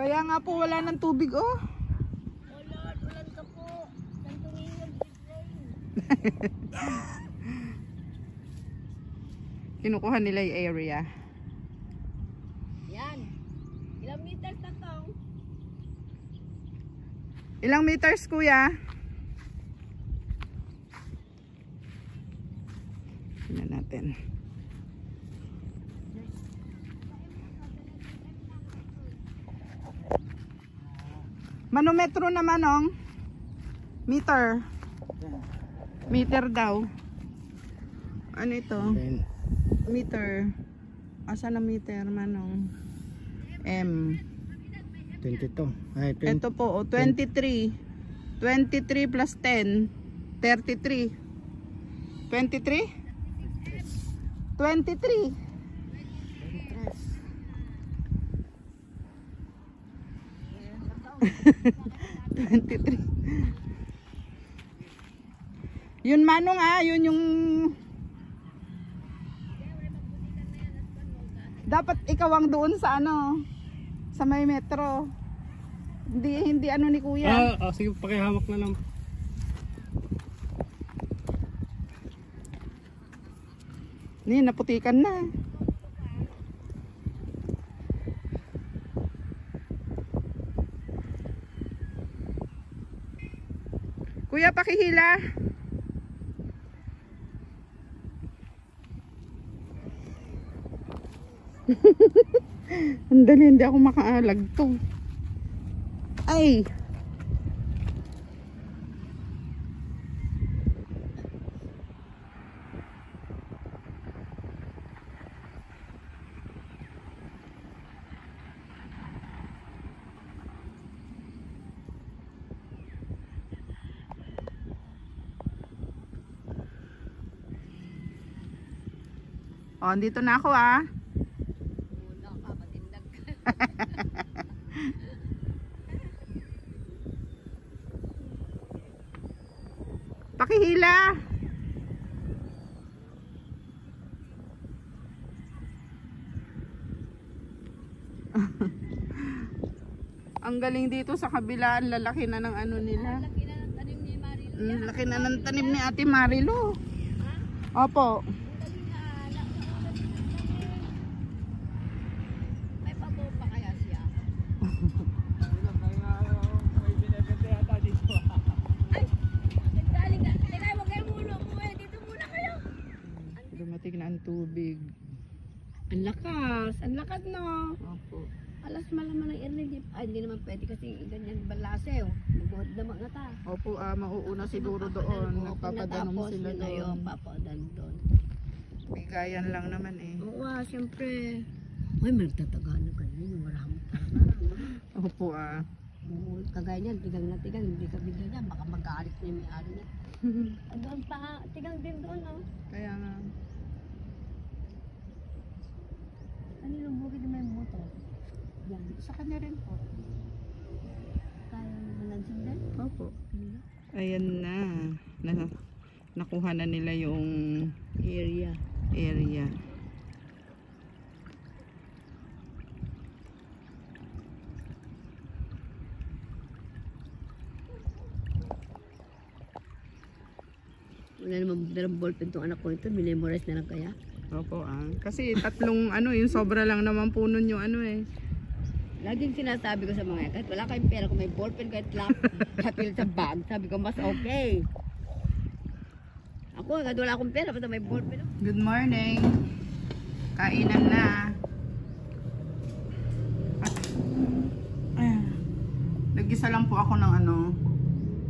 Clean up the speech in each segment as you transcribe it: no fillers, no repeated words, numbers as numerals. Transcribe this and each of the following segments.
Kaya nga po wala ng tubig oh. Oh Lord, ulan ka po. Santo Niño, big rain. Kinukuha nila yung area. Yan. Ilang meters na to? Ilang meters kuya? Tingnan natin. Manometro naman ong meter. Meter daw. Ano ito? Meter. Asan na meter manong? M. 22. Ay, 20. Ito po, 23. 23 plus 10. 33. 23? 23. 23. Yun manong yun yung dapat ikaw ang doon sa ano sa may metro. Hindi ano ni kuya. Sige, pakihawak na lang. Ni naputikan na. Kuya, pakihila. Ang dali, hindi ako makaalag to. Ay! Oh, dito na ako Wala ka, matindag ka. Pakihila. Ang galing dito sa kabila, ang lalaki na ng ano nila. Laki na ng tanim ni Marilo. Laki na ng tanim ni Ate Marilo. Opo. May pabo pa kaya siya? Ay! Nagdaling ka. Teka, huwag kayo muna umuwi. Dito muna kayo. Dumating na ang tubig. Ang lakas. Ang lakas no. Opo. Alas malaman ng energy. Ay, hindi naman pwede kasi ganyan balasew. Magbuhod naman nga ta. Opo, mauuna siguro doon. Nagpapadanom sila doon. Papadan doon. Bigayan lang naman eh. Oo, siyempre. Ay, magtatagalog kayo. Yung maraming talaga. Opo Kagaya niyan, tigang na tigang. Hindi ka bigyan niya. Baka mag-aalit niya yung may-ari niya. Doon pa, tigang din doon, oh. Kaya nga. Ano yung bukid na may motor? Yan. Sa kanya rin po. Kaya nalansin din? Opo. Ayan na. Nakuha na nila yung area. Wala naman dalang ballpen itong anak ko ito. Minemorize na lang kaya? Opo kasi tatlong yung sobra lang naman po nun yung Laging sinasabi ko sa mga kahit wala kayong pera, kung may ballpen kahit lapil sa bag, sabi ko mas okay. Ako, kahit wala akong pera, basta may ballpen. Good morning. Kainan na. Nag-isa lang po ako ng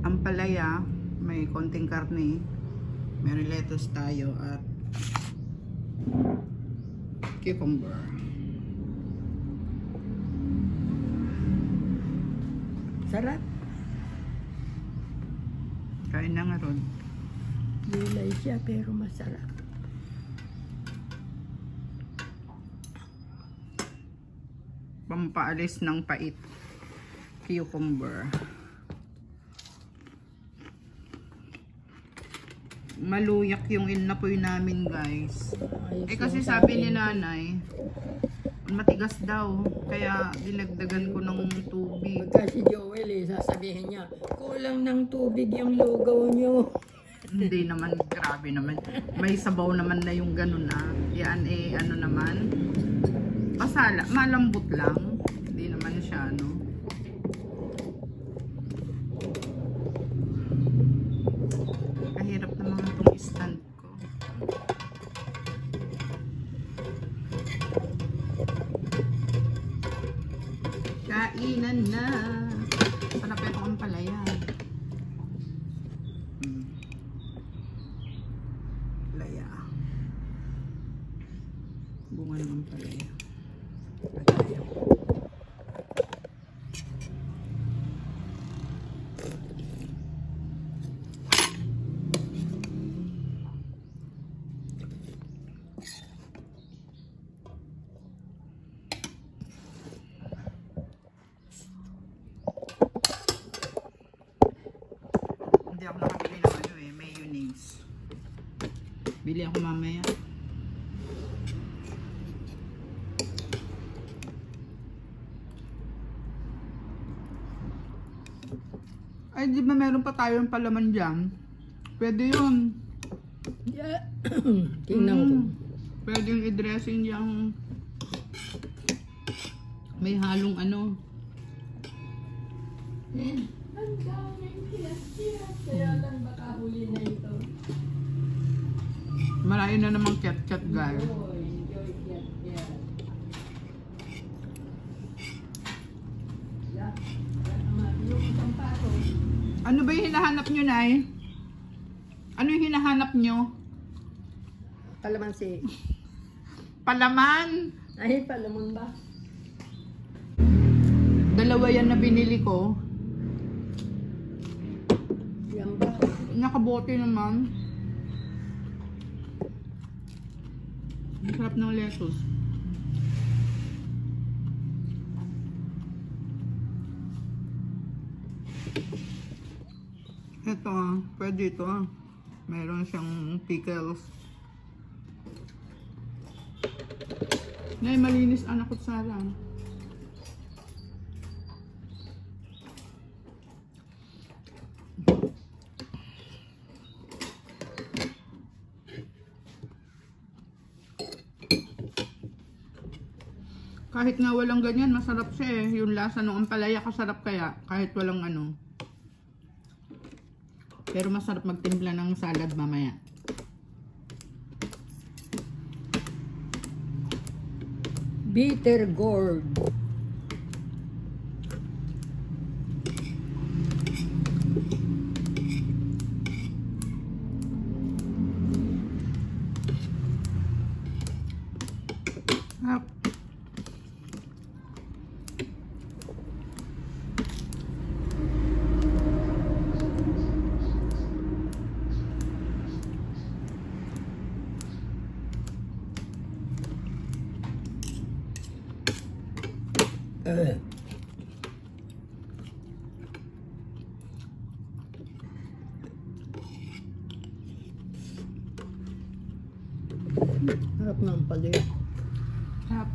ampalaya. May konting karne. May lettuce tayo at cucumber. Sarap. Kain na nga ron. Gulay siya pero masarap. Pampaalis ng pait. Cucumber. Maluyak yung inapoy namin guys. Kasi sabi ni nanay, matigas daw. Kaya dinagdagan ko ng tubig. Pagka si Joel sasabihin niya, kulang ng tubig yung lugaw niyo. Hindi naman, grabe naman. May sabaw naman na yung ganun Yan ano naman. Pasala, malambot lang. Hindi naman siya Kahirap naman itong stand ko. Kainan na. Sarap ito ang palaya. Palaya. Bunga naman palaya. Palaya. Hindi ako nakabili ng mayonnaise. Bili ako mamaya. Ay, di ba meron pa tayong palaman dyan? Pwede yun. Yeah. Tingnan ko. Pwede yung i-dressing dyan. May halong Ang daming kiyas-kiyas. Kaya lang baka huli na ito. Marami na namang cat-cat guys. Enjoy kiyas-kiyas. Yung isang pato. Ano ba yung hinahanap nyo, Nay? Ano yung hinahanap nyo? Kalamansi. Palaman! Ay, palamon ba? Dalawa yan na binili ko. Yan ba? Nakabote naman. Ang sarap ng lettuce. Ito pwede ito Meron siyang pickles. Nay, malinis anak ko sala. Kahit nga walang ganyan, masarap siya Yung lasa ng ampalaya kasarap kaya, kahit walang Pero masarap magtimpla ng salad mamaya. Bitter gourd. Harap ng pali. Sarap.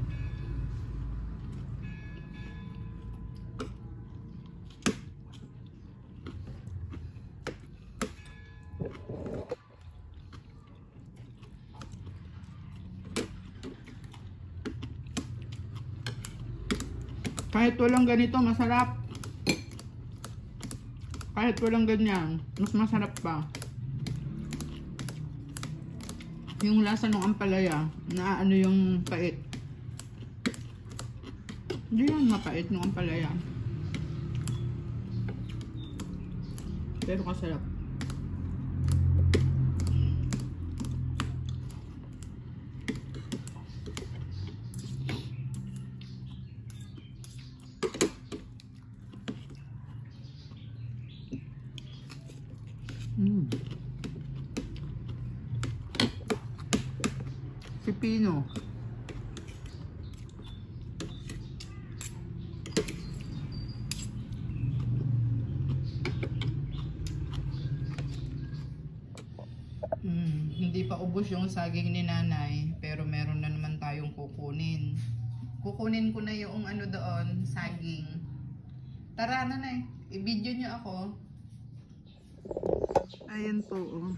Kahit walang ganito, masarap. Kahit walang ganyan, mas masarap pa. Yung lasa ng ampalaya, na yung pait. Hindi yan mapait ng ampalaya. Pero kasarap. Pipino. Hindi pa ubos yung saging ni nanay, pero meron na naman tayong kukunin. Kukunin ko na yung ano doon, saging. Tara na na i-video nyo ako. Ayan po, oh.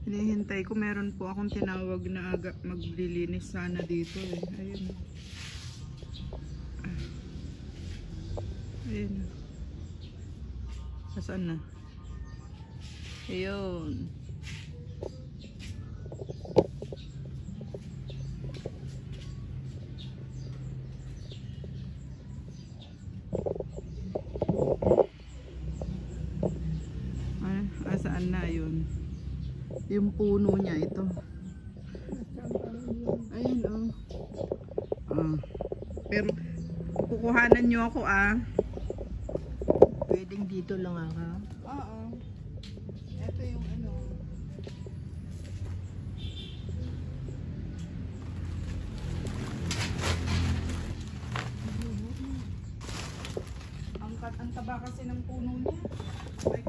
Hinihintay ko, meron po akong tinawag na aga maglilinis sana dito eh. Ayun. Ayun. Saan na? Ayun. Saan na yun? Yung puno niya ito. Ayun oh. Pero kukuhanan nyo ako Pwedeng dito lang ako. Oo. Ito yung ano. Ang taba kasi ng puno niya. Ay,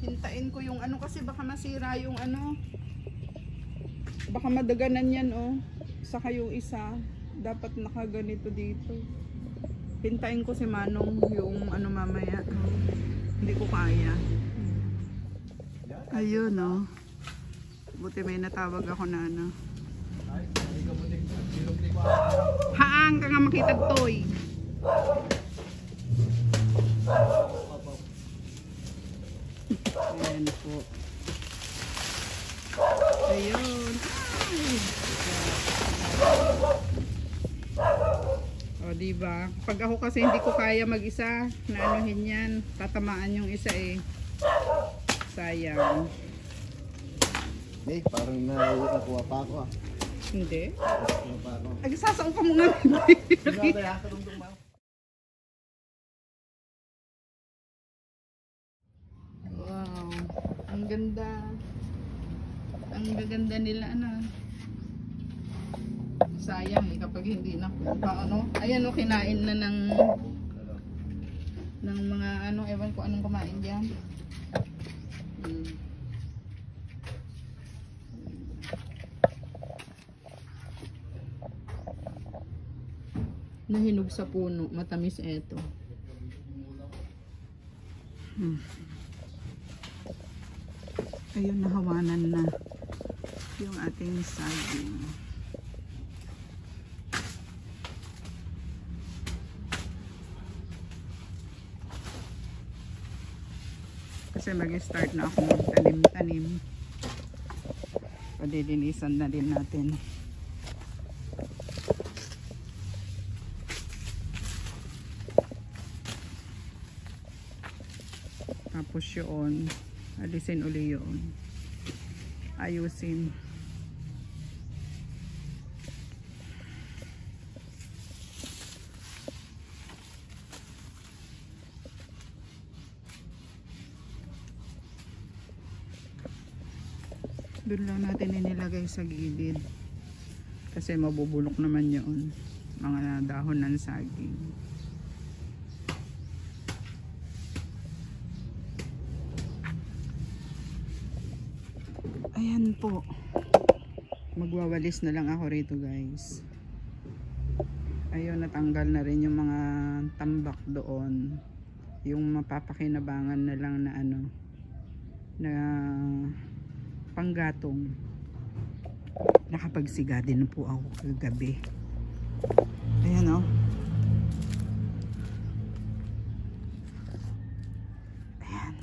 hintayin ko yung ano kasi baka masira yung ano, baka madaganan yan oh. Saka yung isa dapat nakaganito dito. Hintayin ko si Manong yung ano mamaya. Hindi ko kaya. Ayun oh. Buti may natawag ako na ano. Haang ka nga makita toy. Ayan po. Ayun. O diba? Pag ako kasi hindi ko kaya mag-isa, naanuhin yan. Tatamaan yung isa eh. Sayang. Parang nakuha pa ako Hindi. Nakuha pa ako. Ay, sasaong ka muna. Wow. Ang ganda. Ang gaganda nila ano. Sayang eh kapag hindi na ano. Ayan o, kinain na ng mga ano, ewan ko anong kumain diyan. Nahinog sa puno, matamis eto. Ayun, nahawanan na yung ating saging. Kasi mag-start na ako magtanim-tanim. Padilinisan na din natin. Tapos yun, alisin uli yun. Ayusin. Doon lang natin inilagay sa gilid. Kasi mabubulok naman yun. Mga dahon ng saging. Ayan po. Magwawalis na lang ako rito guys. Ayun, natanggal na rin yung mga tambak doon. Yung mapapakinabangan na lang na ano, na panggatong. Nakapagsiga din po ako kagabi. Ayan o. Ayan.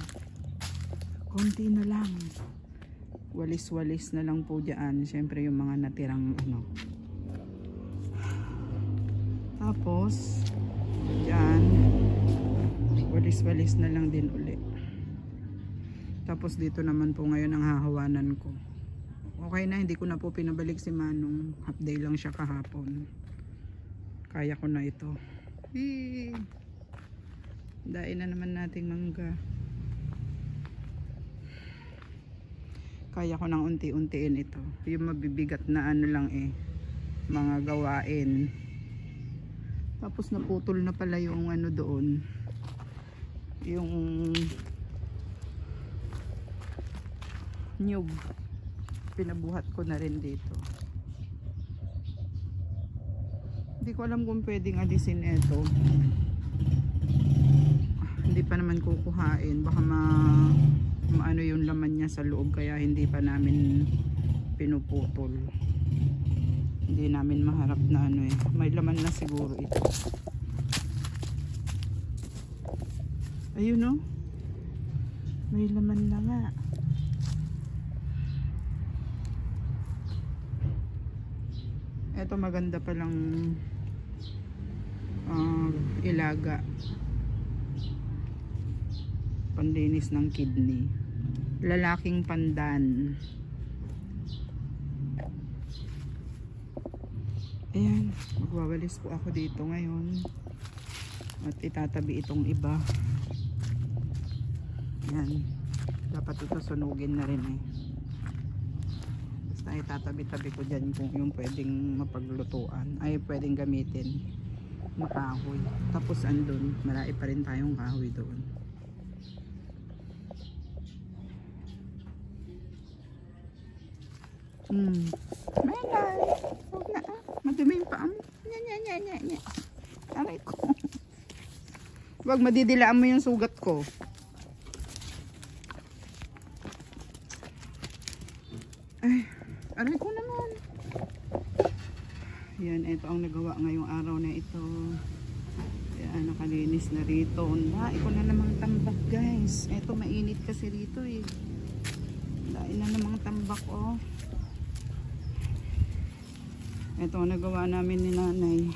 Konti na lang. Walis-walis na lang po dyan. Siyempre yung mga natirang ano. Tapos dyan walis-walis na lang din uli. Tapos dito naman po ngayon ang hahawanan ko. Okay na, hindi ko na po pinabalik si Manong. Half day lang siya kahapon. Kaya ko na ito. Hee. Dain na naman nating mangga. Kaya ko nang unti-untiin ito. Yung mabibigat na ano lang mga gawain. Tapos naputol na pala yung ano doon. Yung nyug. Pinabuhat ko na rin dito. Hindi ko alam kung pwedeng alisin ito. Hindi pa naman kukuhain. Baka maano yung laman niya sa loob, kaya hindi pa namin pinuputol. Hindi namin maharap na ano may laman na siguro ito. Ayun no, may laman na nga. Ito maganda palang ilaga, panlinis ng kidney. Lalaking pandan. Ayan, magwawalis po ako dito ngayon at itatabi itong iba. Ayan, dapat ito sunugin na rin basta itatabi-tabi ko dyan kung yung pwedeng mapaglutuan ay pwedeng gamitin na kahoy. Tapos andun, marami pa rin tayong kahoy doon. Melay, huwag na madumi yung paa mo. Nya. Aray ko. Huwag madidilaan mo yung sugat ko. Ay, aray ko naman. Yan, ito ang nagawa ngayong araw na ito. Yan, nakalinis na rito. Dahil ko na namang tambak, guys. Ito, mainit kasi rito Dahil na namang tambak, Ito ang nagawa namin ni nanay.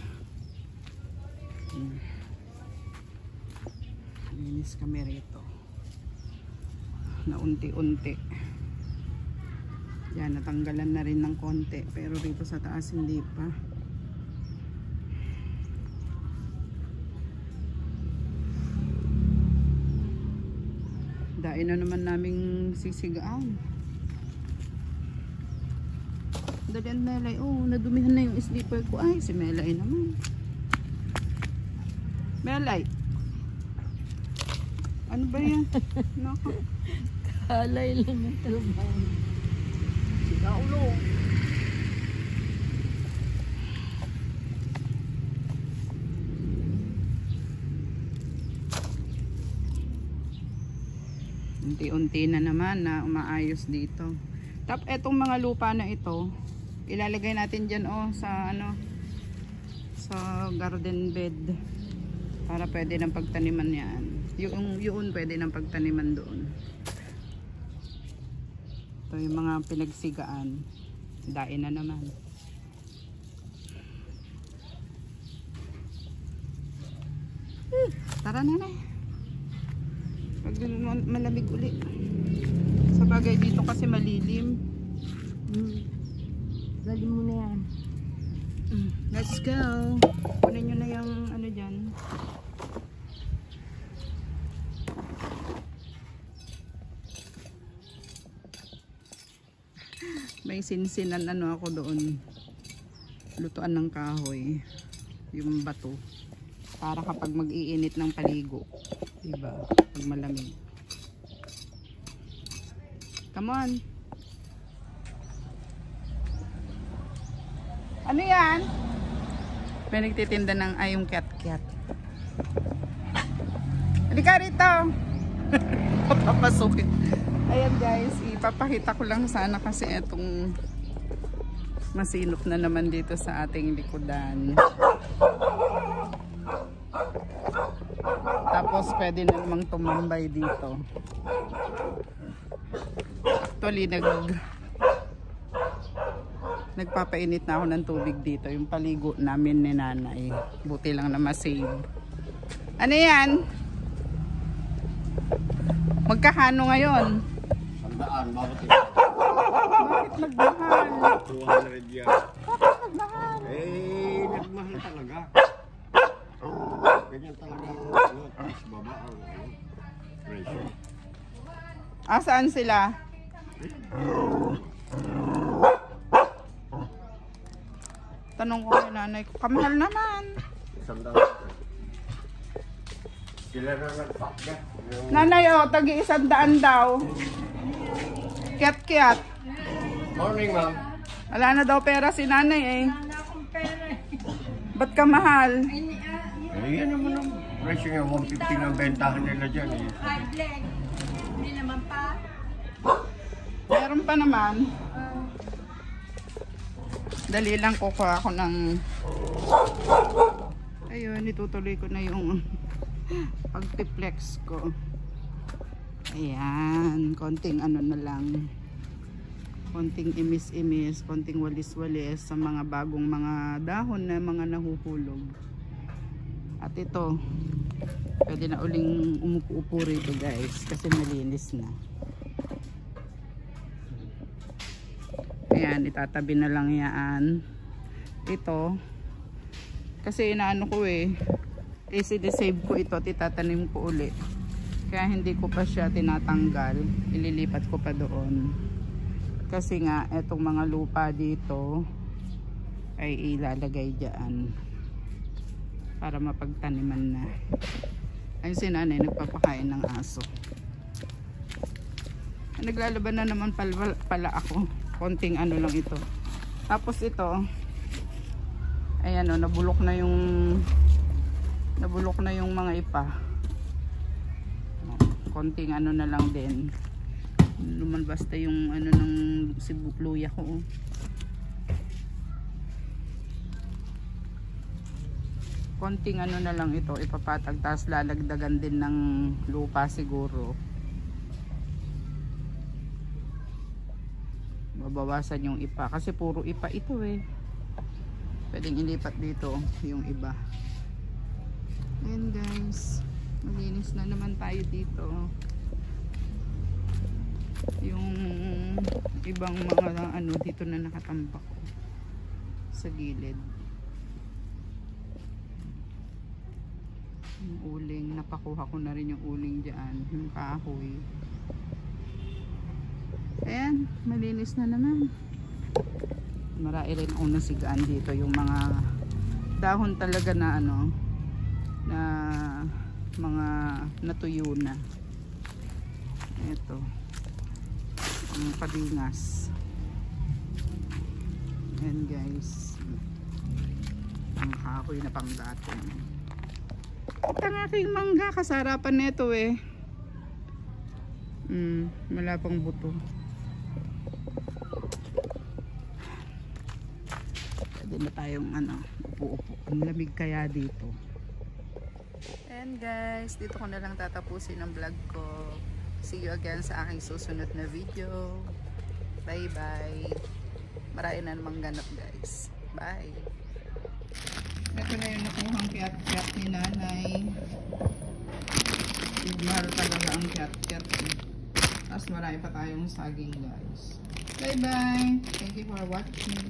Linis kami rito. Na unti-unti. Yan, natanggalan na rin ng konti. Pero rito sa taas hindi pa. Dain na naman naming sisigaan. Dalian Melay. Oh, nadumihan na yung sleeper ko. Ay, si Melay naman. Melay. Ano ba yan? Nako. Kalay lang ng trabaho. Siga ulo. Unti-unti na naman na umaayos dito. Tapos etong mga lupa na ito, ilalagay natin dyan sa sa garden bed para pwede ng pagtaniman yan. Yun pwede ng pagtaniman doon. Ito yung mga pinagsigaan. Dain na naman. Tara na. Pag malamig uli. Sa bagay dito kasi malilim. Galing mo na yan. Let's go. Kunin nyo na yung ano dyan. May sinsinan ako doon. Lutuan ng kahoy. Yung bato. Para kapag mag-iinit ng paligo. Diba? Pag malamig. Come on. Ano yan? May nagtitinda ng ayong cat-cat. Halika rito. Papapasukin. Ayan guys, ipapakita ko lang sana kasi etong masinop na naman dito sa ating likodan. Tapos pwede na namang tumambay dito. Actually, nagpapainit na ako ng tubig dito. Yung paligo namin ni nanay. Buti lang na masave. Ano yan? Magkahano ngayon? 100, bakit Bakit nagmahal? 200 yan. Bakit nagmahal? Nagmahal talaga. Ganyan talaga. Ano, taas baba ang presyo. Saan sila? Tanong ko kay nanay ko, kamahal naman. $100. Sila na nagpakgat. Nanay, tagi 100 daw. Kiat-kiat. Morning, ma'am. Wala na daw pera si nanay eh. Ba't ka mahal? Yan naman ang presyo nga. 150 ng bentahan nila dyan eh. Hindi naman pa. Meron pa naman. Dali lang kukuha ako ng... Ayun, itutuloy ko na yung pagpiplex ko. Ayan, konting ano na lang. Konting imis-imis, konting walis-walis sa mga bagong mga dahon na mga nahuhulog. At ito, pwede na uling umupo-upo rito guys kasi malinis na. Ayan, itatabi na lang yan. Ito, kasi inaano ko eh, i-save ko ito, itatanim ko uli. Kaya hindi ko pa siya tinatanggal, ililipat ko pa doon. Kasi nga, etong mga lupa dito ay ilalagay dyan para mapagtaniman na. Ayun si nanay, nagpapakain ng aso. Naglalaban na naman pala ako. Konting ano lang ito. Tapos ito, ayan o, nabulok na yung mga ipa. Konting ano na lang din. Luman basta yung ano ng sibukluya ko. Konting ano na lang ito, ipapatag, tapos lalagdagan din ng lupa siguro. Babawasan yung ipa kasi puro ipa ito eh. Pwedeng ilipat dito yung iba. Ayan guys, malinis na naman tayo dito. Yung ibang mga ano dito na nakatampak sa gilid. Yung uling, napakuha ko na rin yung uling dyan, yung kahoy. Ayan, malinis na naman. Marami rin ang nasigaan dito yung mga dahon talaga na ano, na mga natuyo na. Ito ang kadingas. Ayan guys, ang kahoy na panggatong. At ang aking mangga, kasarapan nito eh. Wala pang buto. Pwede na tayong ano, upo-upo. Ang lamig kaya dito. And guys, dito ko na lang tatapusin ang vlog ko. See you again sa aking susunod na video. Bye bye. Marami na namang ganap guys. Bye. Ito na yung nakuhang kiat-kiat ni nanay. Mahal talaga ang kiat-kiat. Tapos marami pa tayong saging guys. Bye bye. Thank you for watching.